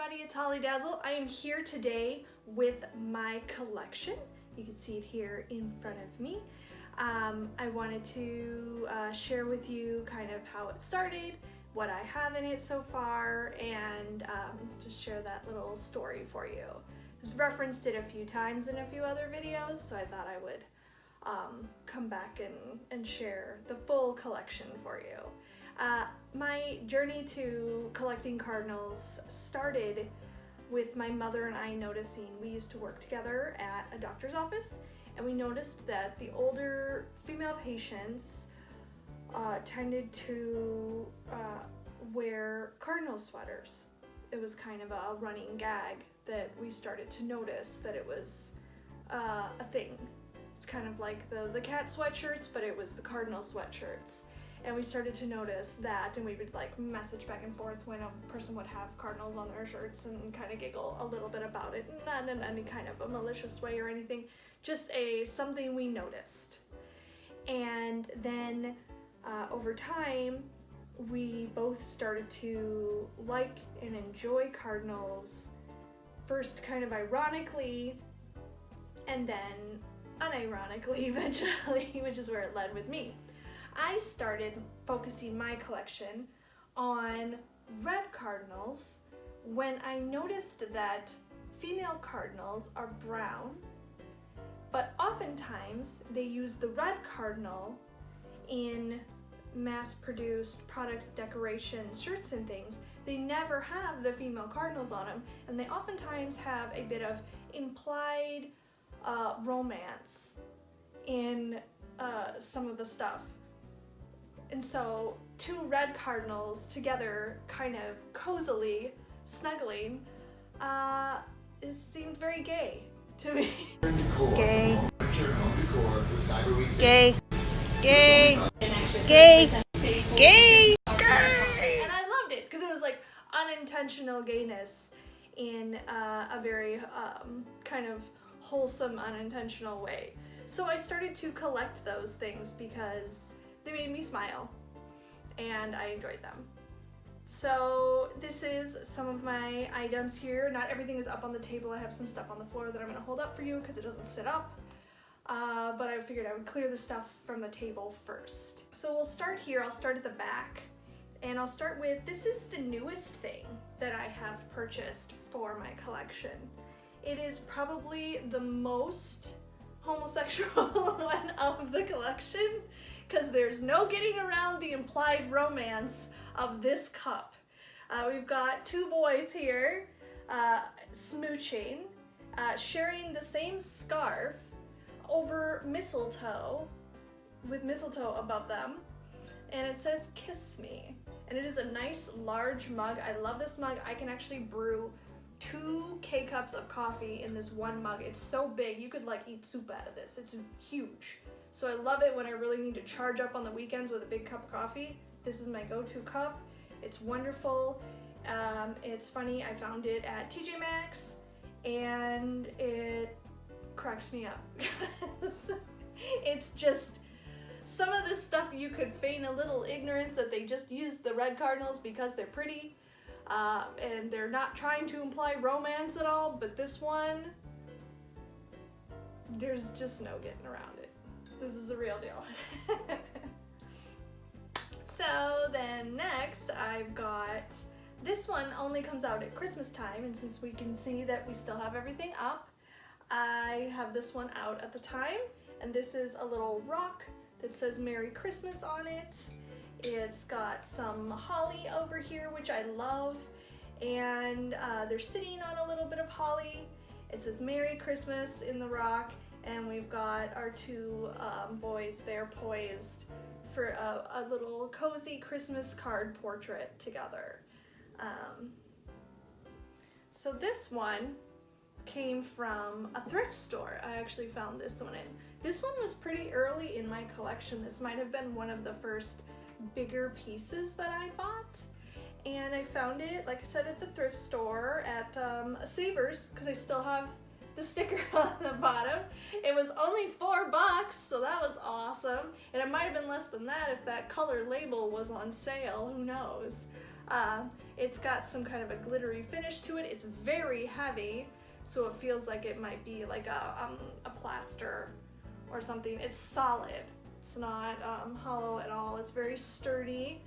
everybody, it's Holly Dazzle. I am here today with my collection. You can see it here in front of me. I wanted to share with you kind of how it started, what I have in it so far, and just share that little story for you. I've referenced it a few times in a few other videos, so I thought I would come back and share the full collection for you. My journey to collecting Cardinals started with my mother and I noticing we used to work together at a doctor's office, and we noticed that the older female patients tended to wear Cardinal sweaters. It was kind of a running gag that we started to notice that it was a thing. It's kind of like the cat sweatshirts, but it was the Cardinal sweatshirts. And we started to notice that, and we would like message back and forth when a person would have Cardinals on their shirts and kind of giggle a little bit about it, not in any kind of a malicious way or anything, just something we noticed. And then over time, we both started to like and enjoy Cardinals, first kind of ironically, and then unironically eventually, which is where it led with me. I started focusing my collection on red Cardinals when I noticed that female Cardinals are brown, but oftentimes they use the red Cardinal in mass-produced products, decorations, shirts and things. They never have the female Cardinals on them, and they oftentimes have a bit of implied romance in some of the stuff. And so two red Cardinals together, kind of cozily snuggling, it seemed very gay to me. Gay. Gay. Gay. Gay. Gay. And I loved it because it was like unintentional gayness in a very kind of wholesome, unintentional way. So I started to collect those things because they made me smile and I enjoyed them. So this is some of my items here. Not everything is up on the table. I have some stuff on the floor that I'm going to hold up for you because it doesn't sit up. But I figured I would clear the stuff from the table first. So we'll start here. I'll start at the back. And I'll start with, this is the newest thing that I have purchased for my collection. It is probably the most homosexual one of the collection, because there's no getting around the implied romance of this cup. We've got two boys here smooching, sharing the same scarf over mistletoe, with mistletoe above them, and it says "Kiss Me." And it is a nice large mug. I love this mug. I can actually brew 2 K-cups of coffee in this one mug. It's so big, you could like eat soup out of this. It's huge. So I love it when I really need to charge up on the weekends with a big cup of coffee. This is my go-to cup. It's wonderful. It's funny, I found it at TJ Maxx and it cracks me up. It's just, some of this stuff you could feign a little ignorance that they just used the red Cardinals because they're pretty. And they're not trying to imply romance at all, but this one, there's just no getting around it. This is the real deal. So then next I've got, this one only comes out at Christmas time, and since we can see that we still have everything up, I have this one out at the time, and this is a little rock that says Merry Christmas on it. It's got some holly over here, which I love, and they're sitting on a little bit of holly. It says Merry Christmas in the rock, and we've got our two boys there poised for a little cozy Christmas card portrait together. So this one came from a thrift store. I actually found this one in. This one was pretty early in my collection. This might have been one of the first bigger pieces that I bought, and I found it, like I said, at the thrift store at Savers, because I still have the sticker on the bottom. It was only $4, so that was awesome, and it might have been less than that if that color label was on sale, who knows. It's got some kind of a glittery finish to it. It's very heavy, so it feels like it might be like a plaster or something. It's solid. It's not hollow at all. It's very sturdy.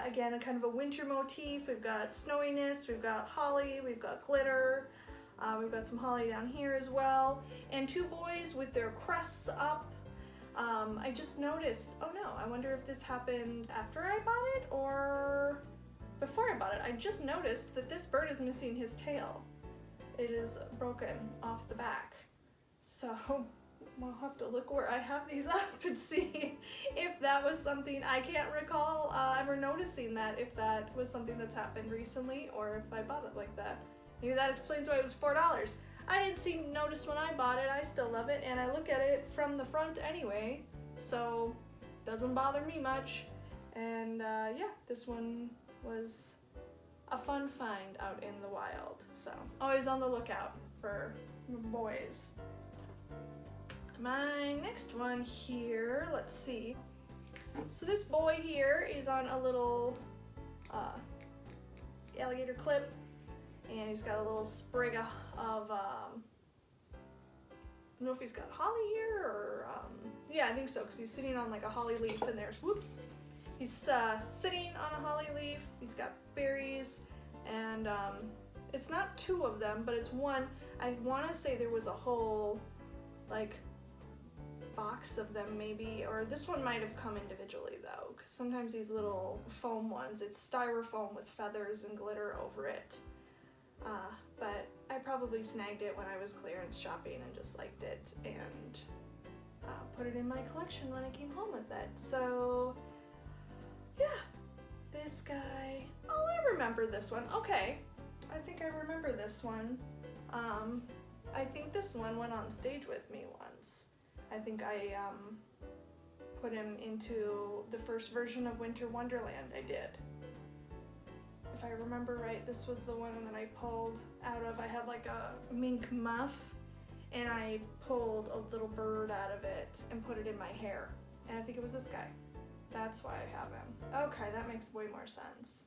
Again, a kind of a winter motif. We've got snowiness, we've got holly, we've got glitter. We've got some holly down here as well. And two boys with their crests up. I just noticed, oh no, I wonder if this happened after I bought it or before I bought it. I just noticed that this bird is missing his tail. It is broken off the back. So we'll have to look where I have these up and see if that was something. I can't recall ever noticing that, if that was something that's happened recently or if I bought it like that. Maybe that explains why it was $4. I didn't notice when I bought it. I still love it, and I look at it from the front anyway, so doesn't bother me much. And yeah, this one was a fun find out in the wild, so always on the lookout for boys. My next one here, let's see. So this boy here is on a little alligator clip, and he's got a little sprig of I don't know if he's got holly here or yeah, I think so, because he's sitting on like a holly leaf, and there's, whoops, he's sitting on a holly leaf. He's got berries, and it's not two of them, but it's one. I want to say there was a whole like box of them maybe, or this one might have come individually though, because sometimes these little foam ones, it's styrofoam with feathers and glitter over it. But I probably snagged it when I was clearance shopping and just liked it, and put it in my collection when I came home with it. So yeah, this guy, oh, I remember this one. Okay, I think I remember this one. I think this one went on stage with me once. I think I put him into the first version of Winter Wonderland I did. If I remember right, this was the one that I pulled out of, I had like a mink muff, and I pulled a little bird out of it and put it in my hair. And I think it was this guy. That's why I have him. Okay, that makes way more sense.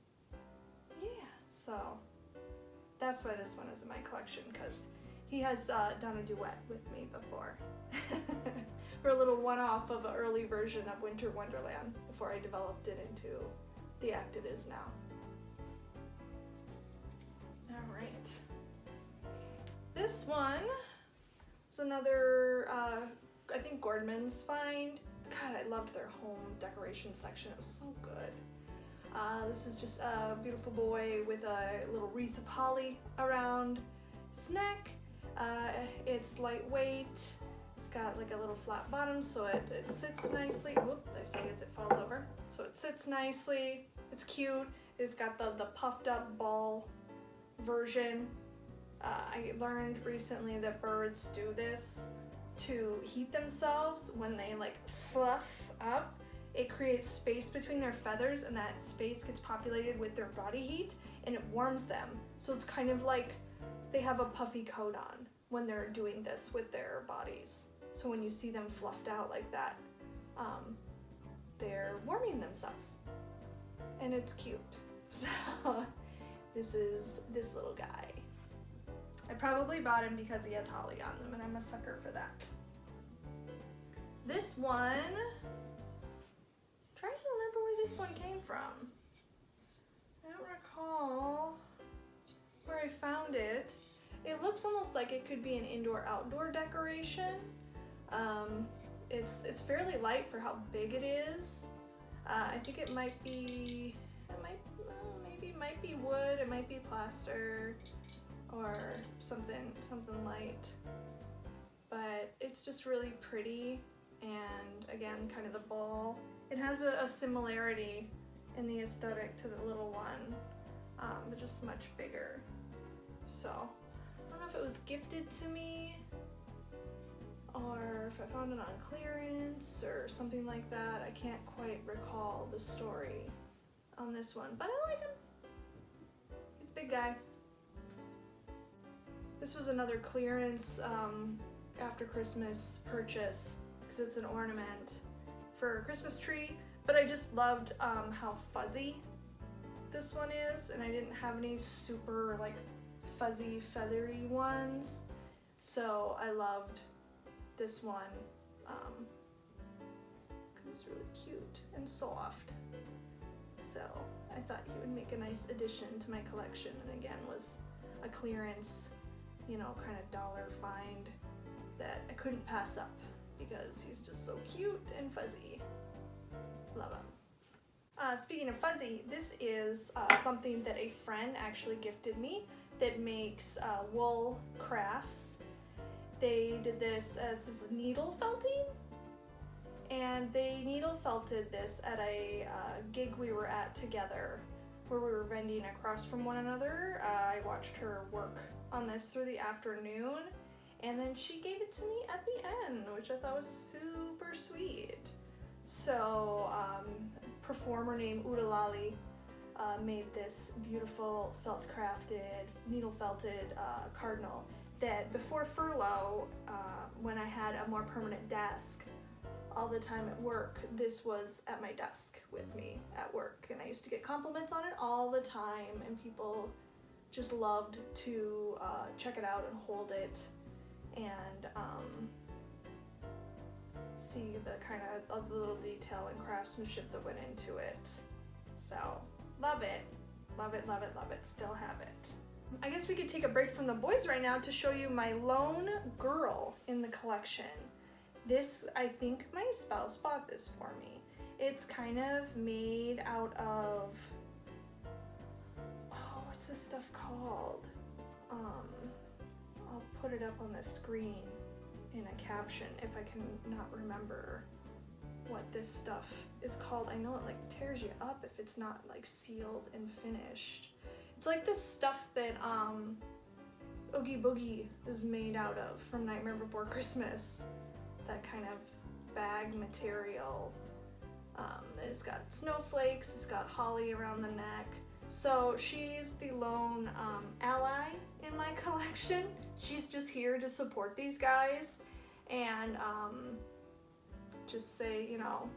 Yeah, so that's why this one is in my collection, because he has done a duet with me before. For a little one-off of an early version of Winter Wonderland before I developed it into the act it is now. All right. This one was another, I think Gordman's find. God, I loved their home decoration section. It was so good. This is just a beautiful boy with a little wreath of holly around his neck. It's lightweight. It's got like a little flat bottom, so it sits nicely. Whoop, I say as it falls over. So it sits nicely. It's cute. It's got the puffed up ball version. I learned recently that birds do this to heat themselves when they like fluff up. It creates space between their feathers, and that space gets populated with their body heat, and it warms them. So it's kind of like they have a puffy coat on when they're doing this with their bodies. So when you see them fluffed out like that, they're warming themselves, and it's cute. So this is this little guy. I probably bought him because he has holly on them, and I'm a sucker for that. This one, I'm trying to remember where this one came from. I don't recall where I found it. It looks almost like it could be an indoor-outdoor decoration. It's fairly light for how big it is. I think it might be, maybe it might be wood, it might be plaster, or something light. But it's just really pretty, and again, kind of the ball. It has a similarity in the aesthetic to the little one, but just much bigger. So I don't know if it was gifted to me, or if I found it on clearance or something like that. I can't quite recall the story on this one, but I like him. He's a big guy. This was another clearance after Christmas purchase, because it's an ornament for a Christmas tree, but I just loved how fuzzy this one is, and I didn't have any super like fuzzy, feathery ones. So I loved this one because it's really cute and soft. So I thought he would make a nice addition to my collection, and again was a clearance, you know, kind of dollar find that I couldn't pass up because he's just so cute and fuzzy. Love him. Speaking of fuzzy, this is something that a friend actually gifted me that makes wool crafts. They did this as needle felting, and they needle felted this at a gig we were at together where we were vending across from one another. I watched her work on this through the afternoon, and then she gave it to me at the end, which I thought was super sweet. So, performer named Udalali made this beautiful felt crafted, needle felted cardinal that before furlough, when I had a more permanent desk all the time at work, this was at my desk with me at work, and I used to get compliments on it all the time, and people just loved to check it out and hold it and see the kind of the little detail and craftsmanship that went into it. So love it, love it, love it, love it, still have it. I guess we could take a break from the boys right now to show you my lone girl in the collection. This, I think my spouse bought this for me. It's kind of made out of, oh, what's this stuff called? I'll put it up on the screen in a caption if I can not remember what this stuff is called. I know it like tears you up if it's not like sealed and finished. It's like this stuff that Oogie Boogie is made out of from Nightmare Before Christmas. That kind of bag material. It's got snowflakes, it's got holly around the neck. So she's the lone ally in my collection. She's just here to support these guys and just say, you know,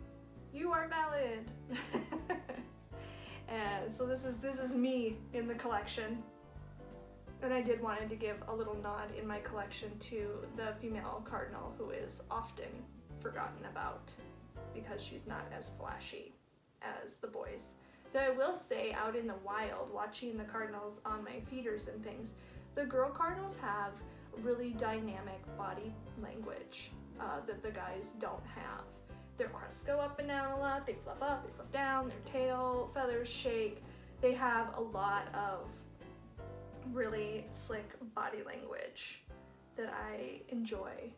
you are valid. And so this is me in the collection. And I did wanted to give a little nod in my collection to the female cardinal who is often forgotten about because she's not as flashy as the boys. Though I will say, out in the wild, watching the cardinals on my feeders and things, the girl cardinals have really dynamic body language that the guys don't have. Their crests go up and down a lot, they fluff up, they fluff down, their tail feathers shake. They have a lot of really slick body language that I enjoy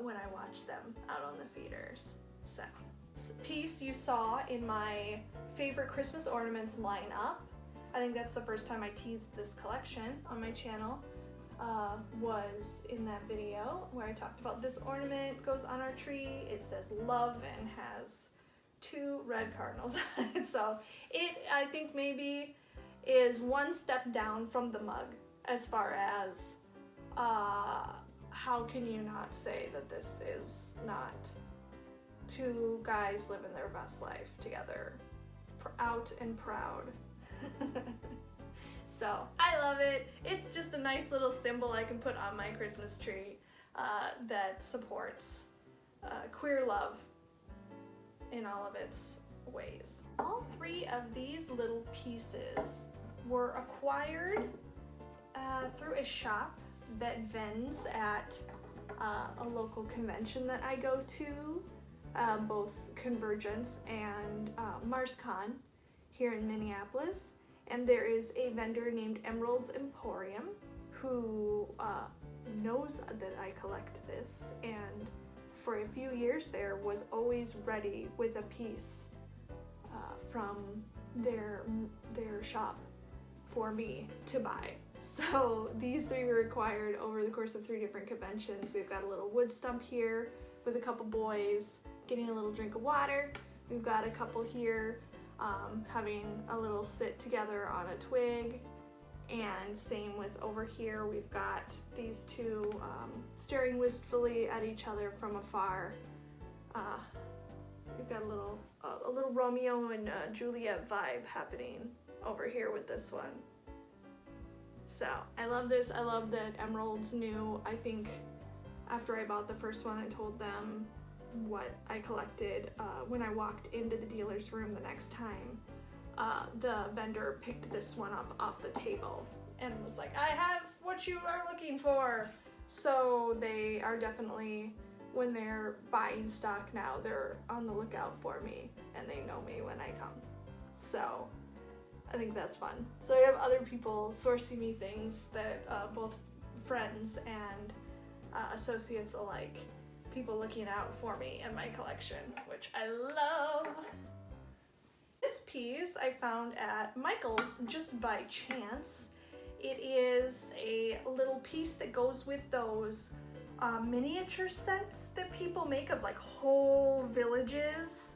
when I watch them out on the feeders. So, this piece you saw in my favorite Christmas ornaments lineup, I think that's the first time I teased this collection on my channel, was in that video where I talked about this ornament goes on our tree. It says love and has 2 red cardinals on it. So it, I think, maybe is one step down from the mug as far as how can you not say that this is not 2 guys living their best life together, out and proud. So I love it. It's just a nice little symbol I can put on my Christmas tree that supports queer love in all of its ways. All 3 of these little pieces were acquired through a shop that vends at a local convention that I go to, both Convergence and MarsCon here in Minneapolis. And there is a vendor named Emerald's Emporium who knows that I collect this, and for a few years there was always ready with a piece from their shop for me to buy. So these 3 were acquired over the course of 3 different conventions. We've got a little wood stump here with a couple boys getting a little drink of water. We've got a couple here having a little sit together on a twig, and same with over here. We've got these 2 staring wistfully at each other from afar. We've got a little Romeo and Juliet vibe happening over here with this one. So I love this. I love that Emerald's new. I think after I bought the first one, I told them what I collected. When I walked into the dealer's room the next time, the vendor picked this one up off the table and was like, I have what you are looking for. So they are definitely, when they're buying stock now, they're on the lookout for me and they know me when I come. So I think that's fun. So I have other people sourcing me things that both friends and associates alike, people looking out for me and my collection, which I love. This piece I found at Michael's just by chance. It is a little piece that goes with those miniature sets that people make of like whole villages.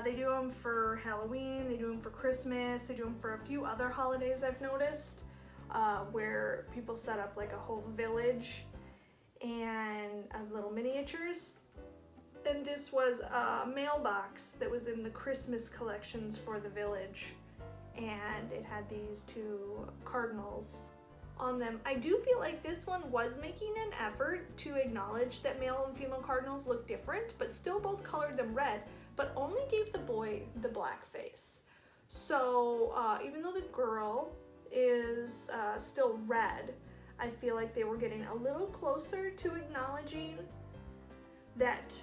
They do them for Halloween, they do them for Christmas, they do them for a few other holidays I've noticed, where people set up like a whole village and little miniatures. And this was a mailbox that was in the Christmas collections for the village, and it had these two Cardinals on them. I do feel like this one was making an effort to acknowledge that male and female Cardinals look different, but still both colored them red, but only gave the boy the black face. So even though the girl is still red, I feel like they were getting a little closer to acknowledging that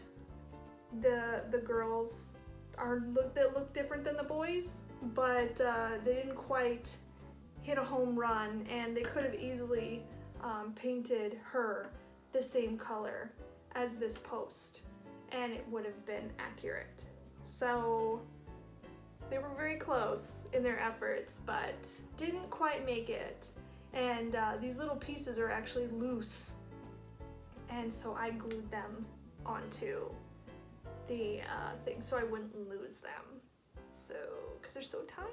the girls look different than the boys, but they didn't quite hit a home run, and they could have easily painted her the same color as this post, and it would have been accurate. So they were very close in their efforts, but didn't quite make it. And these little pieces are actually loose, and so I glued them onto the thing so I wouldn't lose them. So, because they're so tiny.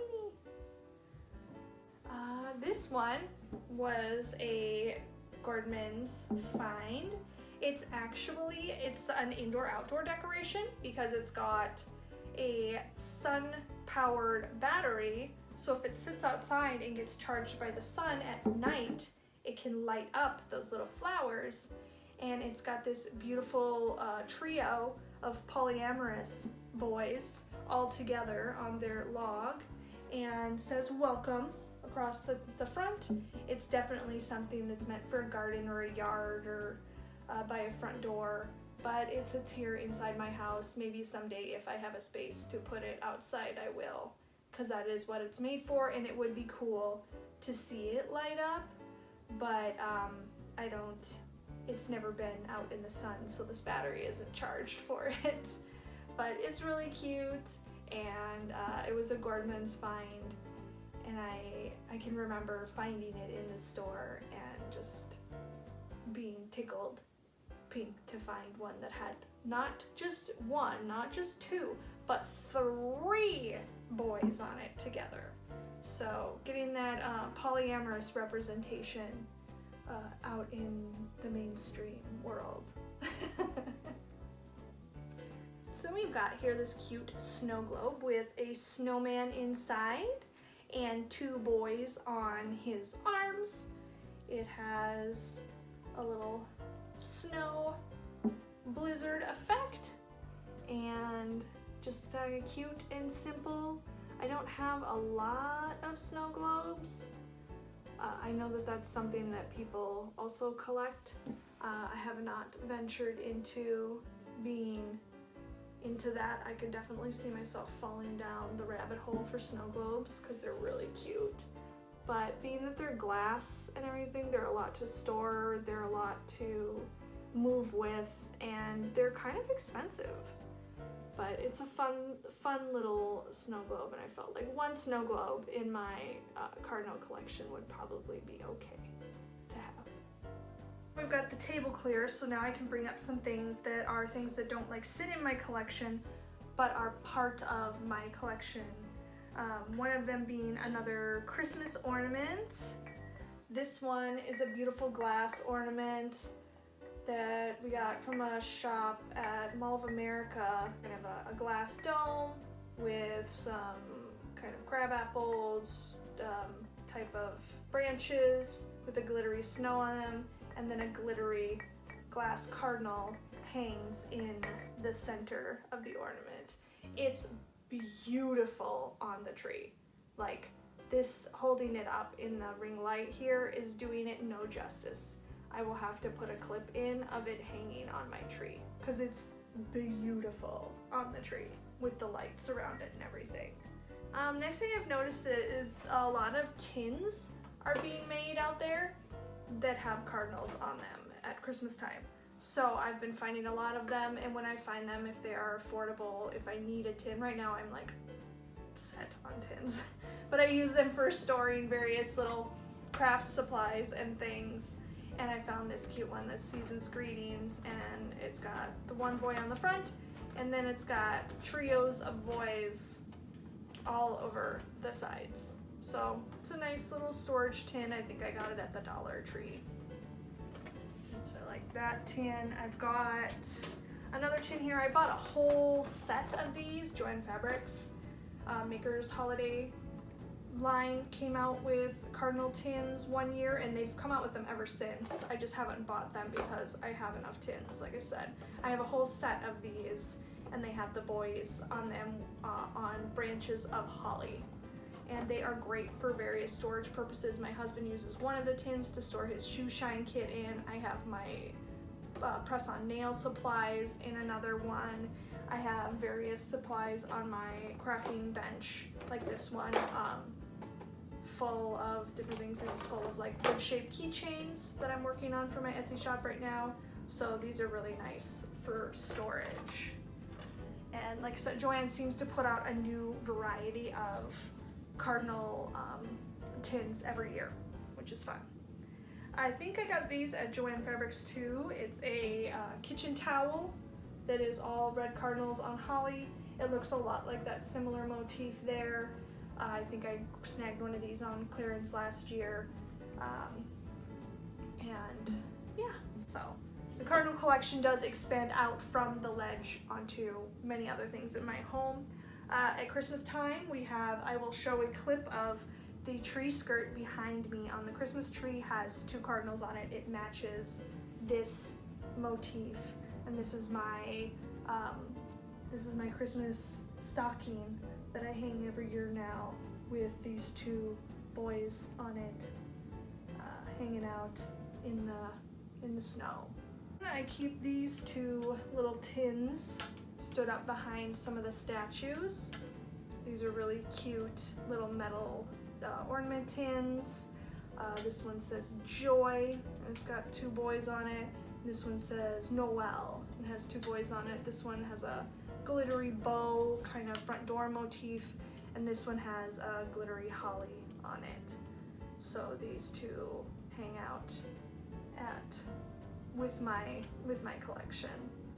This one was a Gordman's find. It's an indoor-outdoor decoration because it's got a sun-powered battery. So if it sits outside and gets charged by the sun at night, it can light up those little flowers. And it's got this beautiful trio of polyamorous boys all together on their log, and says welcome across the front. It's definitely something that's meant for a garden or a yard or by a front door, but it sits here inside my house. Maybe someday if I have a space to put it outside, I will, because that is what it's made for, and it would be cool to see it light up, but it's never been out in the sun, so this battery isn't charged for it. But it's really cute, and it was a Gordman's find, and I can remember finding it in the store and just being tickled pink to find one that had not just one, not just two, but 3 boys on it together. So getting that polyamorous representation out in the mainstream world. So then we've got here this cute snow globe with a snowman inside and 2 boys on his arms. It has a little snow blizzard effect and just cute and simple. I don't have a lot of snow globes. I know that that's something that people also collect. I have not ventured into being into that. I could definitely see myself falling down the rabbit hole for snow globes because they're really cute. But being that they're glass and everything, they're a lot to store, they're a lot to move with, and they're kind of expensive. But it's a fun little snow globe, and I felt like 1 snow globe in my Cardinal collection would probably be okay to have. We've got the table clear, so now I can bring up some things that don't like sit in my collection, but are part of my collection. One of them being another Christmas ornament. This one is a beautiful glass ornament that we got from a shop at Mall of America. Kind of a glass dome with some kind of crab apples type of branches with a glittery snow on them, and then a glittery glass cardinal hangs in the center of the ornament. It's beautiful on the tree. Like, this holding it up in the ring light here is doing it no justice. I will have to put a clip in of it hanging on my tree because it's beautiful on the tree with the lights around it and everything. Next thing I've noticed is a lot of tins are being made out there that have cardinals on them at Christmas time. So I've been finding a lot of them, and when I find them, if they are affordable, if I need a tin, right now I'm like set on tins, but I use them for storing various little craft supplies and things. And I found this cute one, this Season's Greetings, and it's got the one boy on the front, and then it's got trios of boys all over the sides. So it's a nice little storage tin. I think I got it at the Dollar Tree. So I like that tin. I've got another tin here. I bought a whole set of these. Joann Fabrics Makers Holiday line came out with cardinal tins one year, and they've come out with them ever since. I just haven't bought them because I have enough tins. Like I said, I have a whole set of these, and they have the boys on them on branches of holly, and they are great for various storage purposes. My husband uses one of the tins to store his shoe shine kit in. I have my press on nail supplies in another one. I have various supplies on my crafting bench, like this one, full of different things. This is full of like wood-shaped keychains that I'm working on for my Etsy shop right now. So these are really nice for storage. And like I said, Joann seems to put out a new variety of cardinal tins every year, which is fun. I think I got these at Joann Fabrics too. It's a kitchen towel that is all red cardinals on holly. It looks a lot like that similar motif there. I think I snagged one of these on clearance last year. And yeah, so the cardinal collection does expand out from the ledge onto many other things in my home. At Christmas time, I will show a clip of the tree skirt behind me on the Christmas tree. Has two cardinals on it. It matches this motif, and this is my Christmas stocking that I hang every year now with these two boys on it, hanging out in the snow. I keep these two little tins stood up behind some of the statues. These are really cute little metal ornament tins. This one says Joy, and it's got two boys on it. This one says Noel, and has two boys on it. This one has a glittery bow kind of front door motif, and this one has a glittery holly on it. So these two hang out with my collection.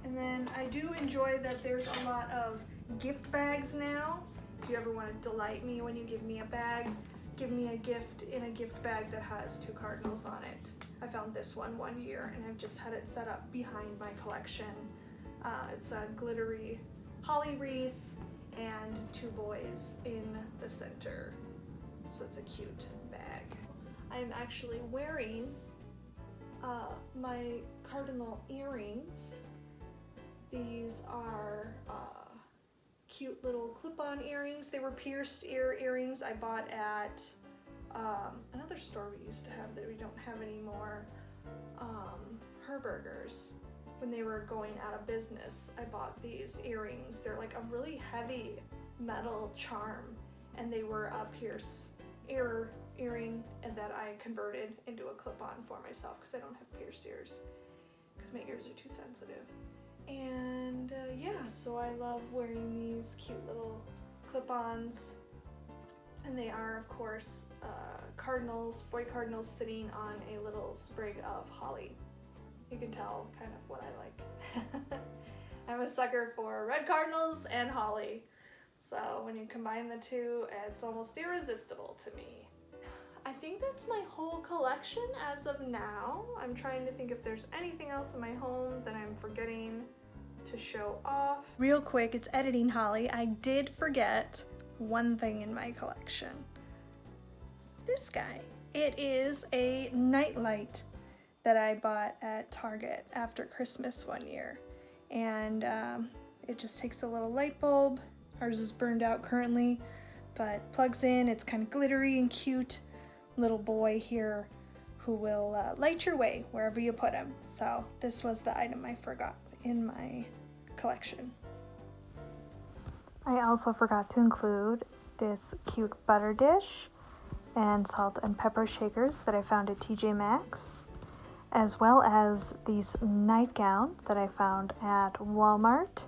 And then I do enjoy that there's a lot of gift bags now. If you ever want to delight me when you give me a bag, give me a gift in a gift bag that has two cardinals on it. I found this one year, and I've just had it set up behind my collection. It's a glittery holly wreath and two boys in the center. So it's a cute bag. I'm actually wearing my cardinal earrings. These are cute little clip-on earrings. They were pierced earrings I bought at another store we used to have that we don't have anymore, Herberger's. When they were going out of business, I bought these earrings. They're like a really heavy metal charm, and they were a pierced earring, and that I converted into a clip-on for myself because I don't have pierced ears because my ears are too sensitive. And yeah, so I love wearing these cute little clip-ons, and they are of course boy cardinals sitting on a little sprig of holly. You can tell kind of what I like. I'm a sucker for red cardinals and holly, so when you combine the two, it's almost irresistible to me. I think that's my whole collection as of now. I'm trying to think if there's anything else in my home that I'm forgetting to show off. Real quick, it's editing holly. I did forget one thing in my collection. This guy. It is a nightlight that I bought at Target after Christmas one year. And it just takes a little light bulb. Ours is burned out currently, but plugs in. It's kind of glittery and cute. Little boy here who will light your way wherever you put him. So this was the item I forgot in my collection. I also forgot to include this cute butter dish and salt and pepper shakers that I found at TJ Maxx, as well as these nightgown that I found at Walmart,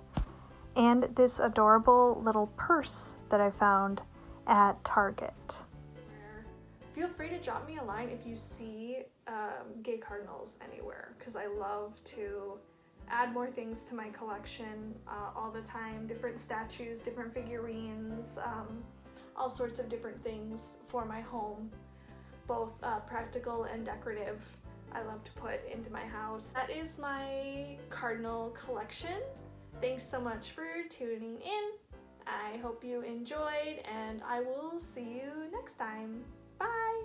and this adorable little purse that I found at Target. Feel free to drop me a line if you see gay Cardinals anywhere, because I love to add more things to my collection all the time. Different statues, different figurines, all sorts of different things for my home, both practical and decorative. I love to put into my house. That is my Cardinal collection. Thanks so much for tuning in. I hope you enjoyed, and I will see you next time. Bye!